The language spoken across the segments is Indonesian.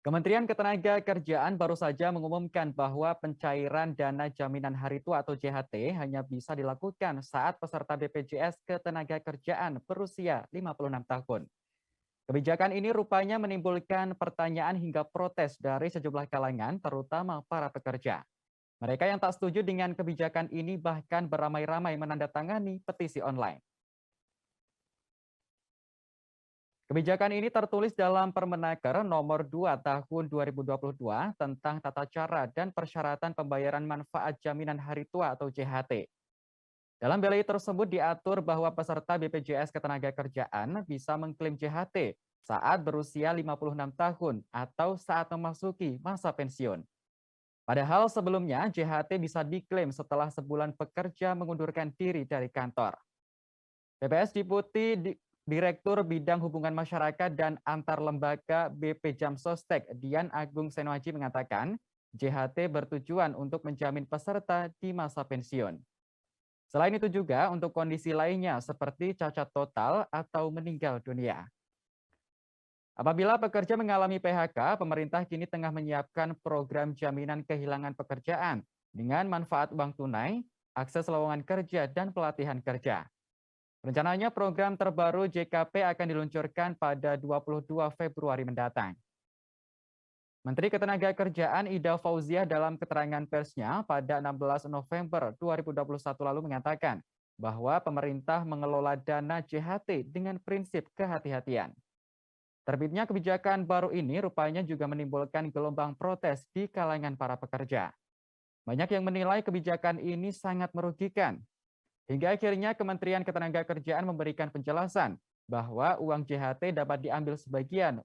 Kementerian Ketenagakerjaan baru saja mengumumkan bahwa pencairan dana jaminan hari tua atau JHT hanya bisa dilakukan saat peserta BPJS Ketenagakerjaan berusia 56 tahun. Kebijakan ini rupanya menimbulkan pertanyaan hingga protes dari sejumlah kalangan, terutama para pekerja. Mereka yang tak setuju dengan kebijakan ini bahkan beramai-ramai menandatangani petisi online. Kebijakan ini tertulis dalam Permenaker Nomor 2 Tahun 2022 tentang tata cara dan persyaratan pembayaran manfaat jaminan hari tua atau JHT. Dalam BLI tersebut diatur bahwa peserta BPJS Ketenagakerjaan bisa mengklaim JHT saat berusia 56 tahun atau saat memasuki masa pensiun. Padahal sebelumnya JHT bisa diklaim setelah sebulan pekerja mengundurkan diri dari kantor. PPS Deputi Direktur Bidang Hubungan Masyarakat dan Antar Lembaga BP Jamsostek Dian Agung Senoaji mengatakan, JHT bertujuan untuk menjamin peserta di masa pensiun. Selain itu juga untuk kondisi lainnya seperti cacat total atau meninggal dunia. Apabila pekerja mengalami PHK, pemerintah kini tengah menyiapkan program jaminan kehilangan pekerjaan dengan manfaat uang tunai, akses lowongan kerja, dan pelatihan kerja. Rencananya program terbaru JKP akan diluncurkan pada 22 Februari mendatang. Menteri Ketenagakerjaan Ida Fauziah dalam keterangan persnya pada 16 November 2021 lalu mengatakan bahwa pemerintah mengelola dana JHT dengan prinsip kehati-hatian. Terbitnya kebijakan baru ini rupanya juga menimbulkan gelombang protes di kalangan para pekerja. Banyak yang menilai kebijakan ini sangat merugikan. Hingga akhirnya Kementerian Ketenagakerjaan memberikan penjelasan bahwa uang JHT dapat diambil sebagian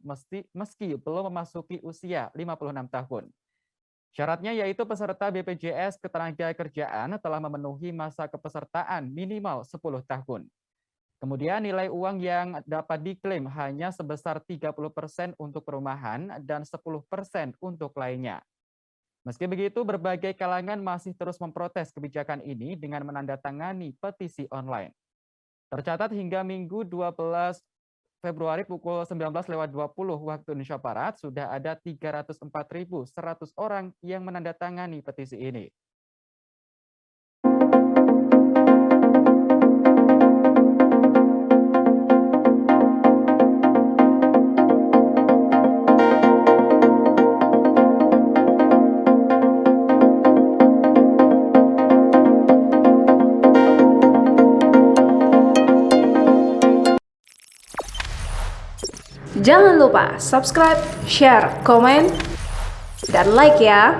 meski belum memasuki usia 56 tahun. Syaratnya yaitu peserta BPJS Ketenagakerjaan telah memenuhi masa kepesertaan minimal 10 tahun. Kemudian nilai uang yang dapat diklaim hanya sebesar 30% untuk perumahan dan 10% untuk lainnya. Meski begitu, berbagai kalangan masih terus memprotes kebijakan ini dengan menandatangani petisi online. Tercatat hingga Minggu 12 Februari pukul 19.20 waktu Indonesia Barat, sudah ada 304.100 orang yang menandatangani petisi ini. Jangan lupa subscribe, share, komen, dan like ya.